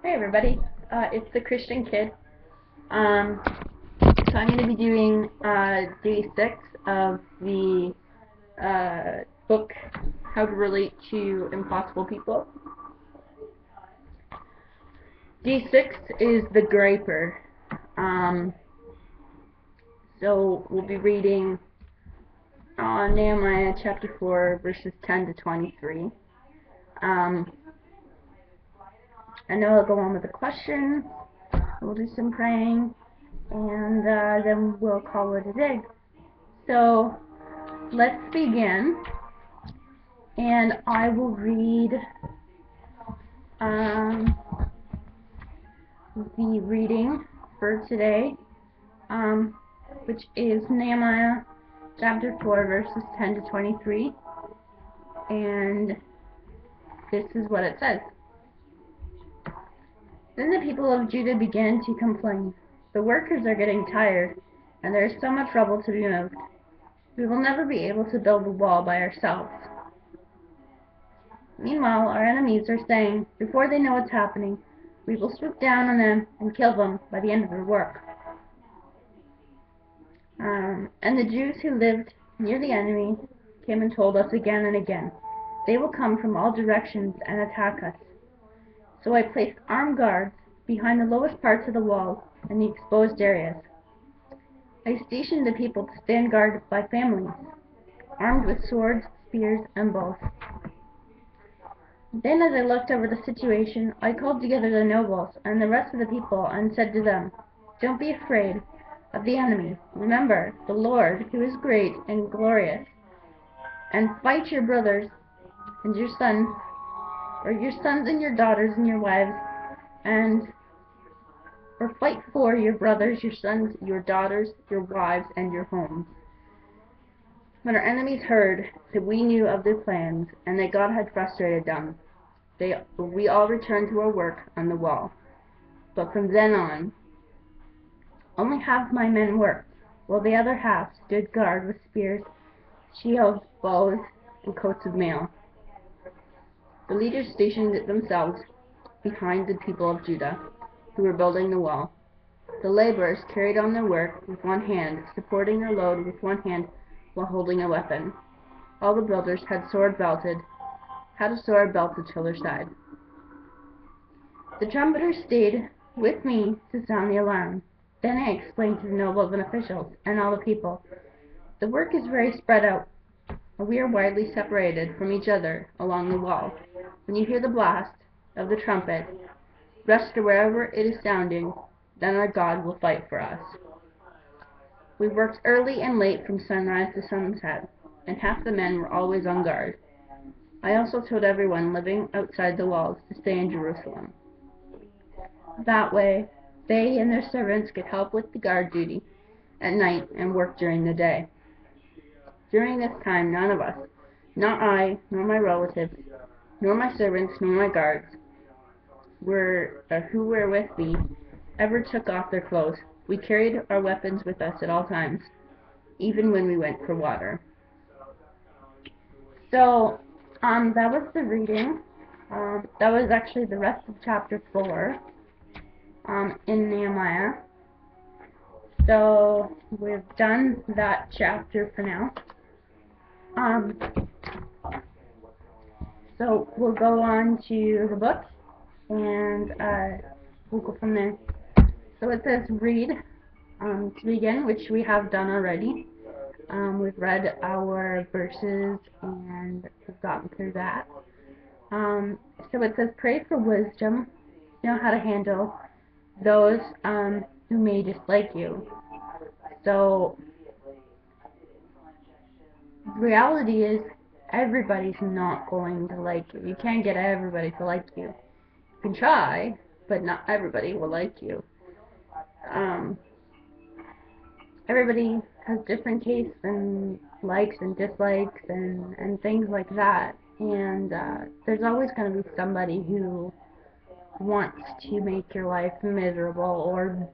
Hey everybody, it's the Christian Kid. Um, so I'm going to be doing day 6 of the book How to Relate to Impossible People. Day 6 is the Griper. So we'll be reading Nehemiah chapter 4 verses 10 to 23. I know I'll go on with the questions. We'll do some praying, and then we'll call it a day. So let's begin, and I will read the reading for today, which is Nehemiah chapter 4 verses 10 to 23, and this is what it says. Then the people of Judah began to complain. The workers are getting tired, and there is so much rubble to be moved. We will never be able to build the wall by ourselves. Meanwhile, our enemies are saying, before they know what's happening, we will swoop down on them and kill them by the end of their work. And the Jews who lived near the enemy came and told us again and again, they will come from all directions and attack us. So I placed armed guards behind the lowest parts of the walls and the exposed areas. I stationed the people to stand guard by families, armed with swords, spears, and bows. Then as I looked over the situation, I called together the nobles and the rest of the people and said to them, don't be afraid of the enemy. Remember the Lord, who is great and glorious, and fight your brothers and your sons, or your sons and your daughters and your wives, or fight for your brothers, your sons, your daughters, your wives, and your homes. When our enemies heard that we knew of their plans and that God had frustrated them, we all returned to our work on the wall. But from then on, only half my men worked, while the other half stood guard with spears, shields, bows, and coats of mail. The leaders stationed themselves behind the people of Judah, who were building the wall. The laborers carried on their work with one hand, supporting their load with one hand while holding a weapon. All the builders had a sword belted to their side. The trumpeters stayed with me to sound the alarm. Then I explained to the nobles and officials and all the people, the work is very spread out, and we are widely separated from each other along the wall. When you hear the blast of the trumpet, rush to wherever it is sounding, then our God will fight for us. We worked early and late from sunrise to sunset, and half the men were always on guard. I also told everyone living outside the walls to stay in Jerusalem. That way, they and their servants could help with the guard duty at night and work during the day. During this time, none of us, not I, nor my relatives, nor my servants, nor my guards, who were with me, ever took off their clothes. We carried our weapons with us at all times, even when we went for water. So, that was the reading. That was actually the rest of chapter 4 in Nehemiah. So, we've done that chapter for now. So, we'll go on to the book, and we'll go from there. So it says read to begin, which we have done already. We've read our verses and we've gotten through that. So it says pray for wisdom, know how to handle those who may dislike you. So the reality is everybody's not going to like you. You can't get everybody to like you. You can try, but not everybody will like you. Everybody has different tastes and likes and dislikes and things like that. And there's always going to be somebody who wants to make your life miserable or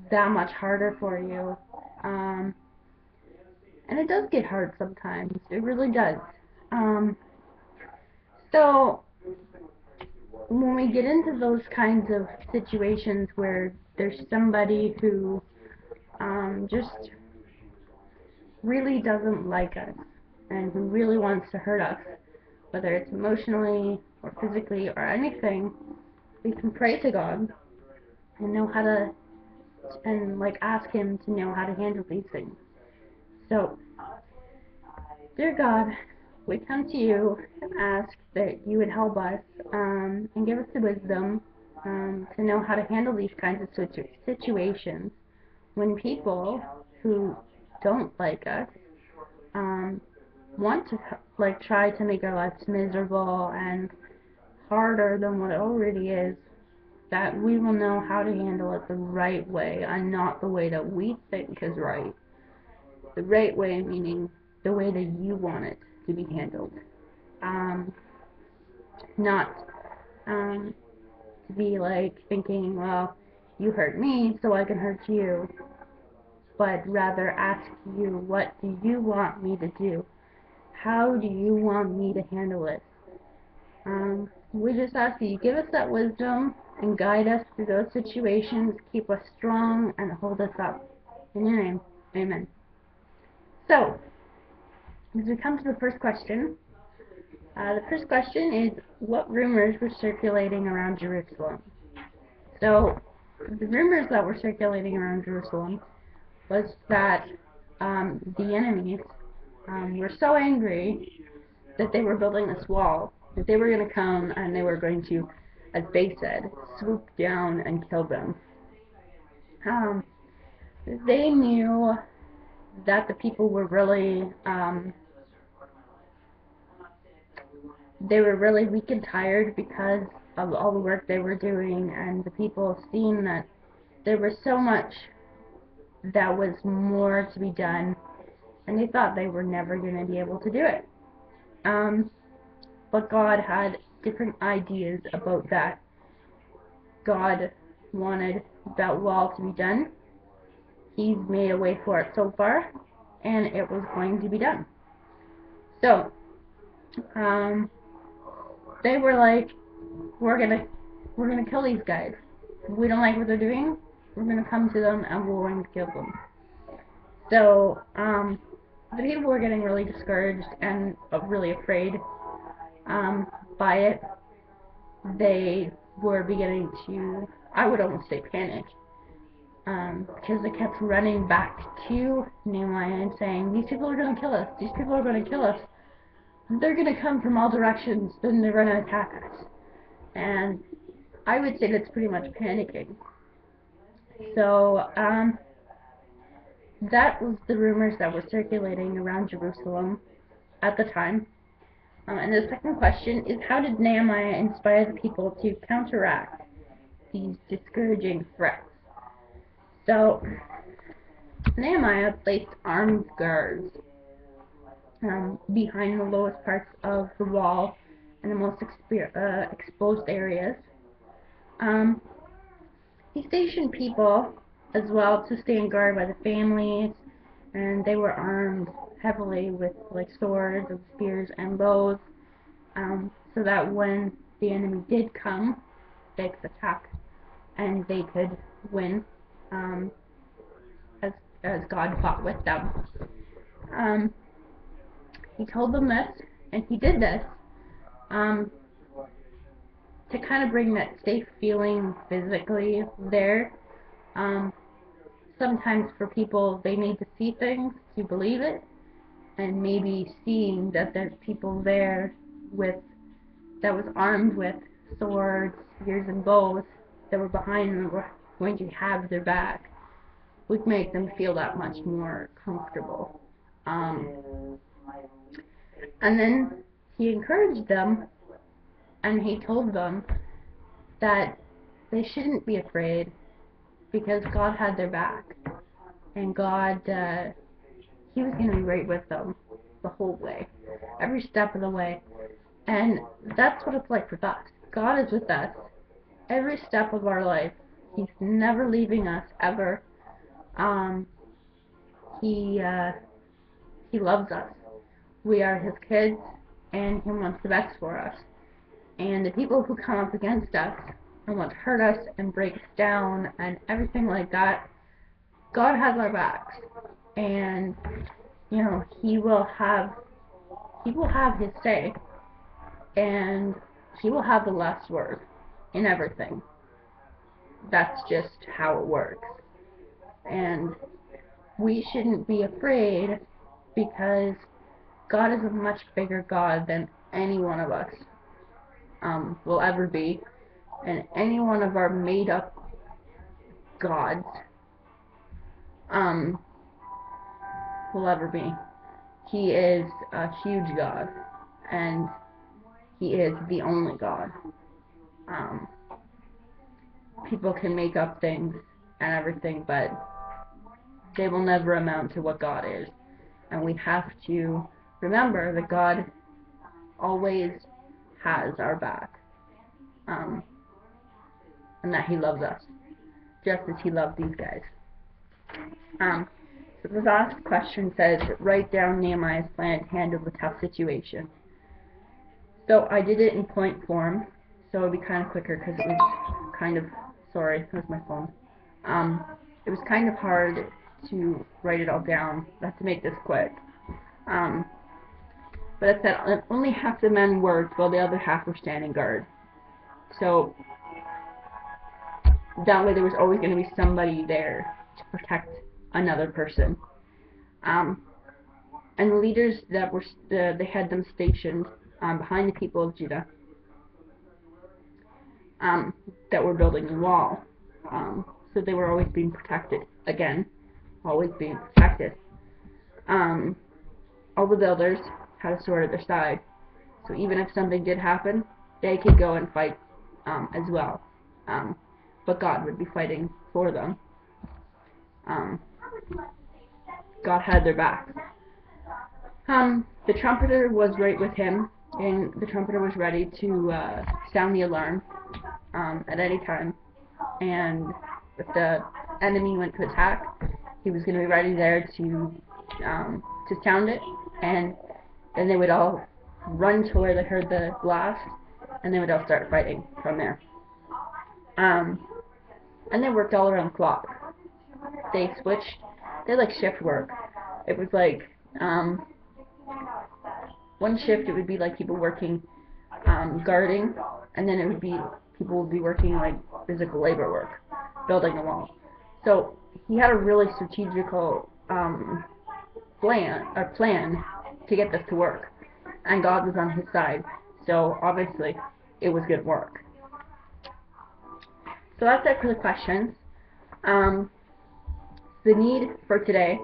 that much harder for you. And it does get hard sometimes. It really does. So when we get into those kinds of situations where there's somebody who just really doesn't like us and who really wants to hurt us, whether it's emotionally or physically or anything, we can pray to God and know how to, and like ask Him to know how to handle these things. So, dear God, we come to you and ask that you would help us and give us the wisdom to know how to handle these kinds of situations when people who don't like us want to like try to make our lives miserable and harder than what it already is, that we will know how to handle it the right way and not the way that we think is right. The right way meaning the way that you want it to be handled. Not to be like thinking, well, you hurt me, so I can hurt you, but rather ask you, what do you want me to do? How do you want me to handle it? We just ask that you give us that wisdom and guide us through those situations, keep us strong, and hold us up. In your name, amen. So, as we come to the first question, is, what rumors were circulating around Jerusalem? So, the rumors that were circulating around Jerusalem was that the enemies were so angry that they were building this wall, that they were going to come and they were going to, as they said, swoop down and kill them. They knew that the people were really weak and tired because of all the work they were doing, and the people seeing that there was so much that was more to be done, and they thought they were never going to be able to do it. But God had different ideas about that. God wanted that wall to be done. He's made a way for it so far, and it was going to be done. So, they were like, we're gonna kill these guys. If we don't like what they're doing, we're gonna come to them and we're going to kill them. So, the people were getting really discouraged and really afraid by it. They were beginning to, I would almost say, panic, because they kept running back to Nehemiah and saying, these people are going to kill us, these people are going to kill us, they're going to come from all directions, then they're going to attack us. And I would say that's pretty much panicking. So, that was the rumors that were circulating around Jerusalem at the time. And the second question is, how did Nehemiah inspire the people to counteract these discouraging threats? So, Nehemiah placed armed guards behind the lowest parts of the wall and the most exposed areas. He stationed people as well to stand guard by the families, and they were armed heavily with like swords and spears and bows, so that when the enemy did come, they could attack and they could win, as God fought with them. He told them this, and he did this to kind of bring that safe feeling physically there. Sometimes for people, they need to see things to believe it, and maybe seeing that there's people there that was armed with swords, spears, and bows that were behind them, were going to have their back, would make them feel that much more comfortable. And then he encouraged them, and he told them that they shouldn't be afraid because God had their back, and God, he was going to be right with them the whole way, every step of the way. And that's what it's like with us. God is with us every step of our life. He's never leaving us, ever. He loves us. We are his kids, and he wants the best for us. And the people who come up against us and want to hurt us and break us down and everything like that, God has our backs. And, you know, He will have His say. And He will have the last word in everything. That's just how it works. And we shouldn't be afraid, because God is a much bigger God than any one of us will ever be, and any one of our made up gods will ever be. He is a huge God, and He is the only God. People can make up things and everything, but they will never amount to what God is. And we have to remember that God always has our back, and that He loves us just as He loved these guys. So the last question says, write down Nehemiah's plan to handle the tough situation. So I did it in point form, so it would be kind of quicker, because it was kind of, sorry, that was my phone. It was kind of hard to write it all down. I have to make this quick. But it said only half the men worked while the other half were standing guard. So that way there was always going to be somebody there to protect another person. And the leaders that were, they had them stationed behind the people of Judah that were building the wall. So they were always being protected. Again, always being protected. All the builders had a sword at their side. So even if something did happen, they could go and fight as well. But God would be fighting for them. God had their back. The trumpeter was right with him, and the trumpeter was ready to sound the alarm at any time. And if the enemy went to attack, he was going to be ready there to sound it, and then they would all run to where they heard the blast, and they would all start fighting from there. And they worked all around the clock. They switched. They like shift work. It was like one shift. It would be like people working guarding, and then it would be people would be working like physical labor work, building a wall. So he had a really strategical plan to get this to work, and God was on his side. So obviously, it was good work. So that's it for the questions. The need for today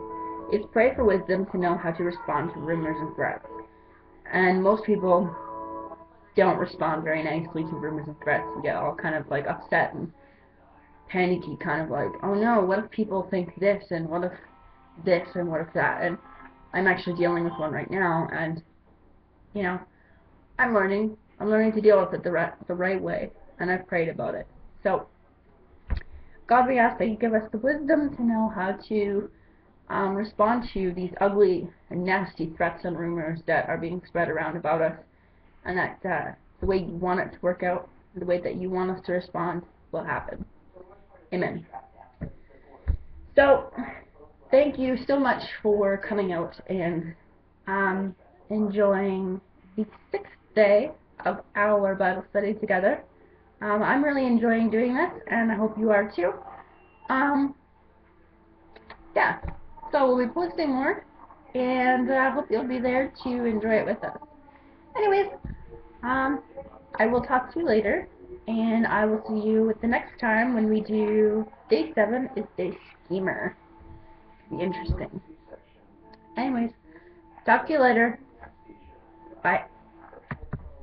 is pray for wisdom to know how to respond to rumors and threats. And most people don't respond very nicely to rumors and threats and get all kind of like upset and panicky, kind of like, oh no, what if people think this, and what if this, and what if that? And I'm actually dealing with one right now, and you know, I'm learning to deal with it the right way, and I've prayed about it. So God, we ask that you give us the wisdom to know how to respond to these ugly and nasty threats and rumors that are being spread around about us, and that the way you want it to work out, the way that you want us to respond, will happen. Amen. So, thank you so much for coming out and enjoying the 6th day of our Bible study together. I'm really enjoying doing this, and I hope you are too. Yeah, so we'll be posting more, and I hope you'll be there to enjoy it with us. Anyways, I will talk to you later, and I will see you at the next time when we do day 7 is day schemer. It'll be interesting. Anyways, talk to you later. Bye.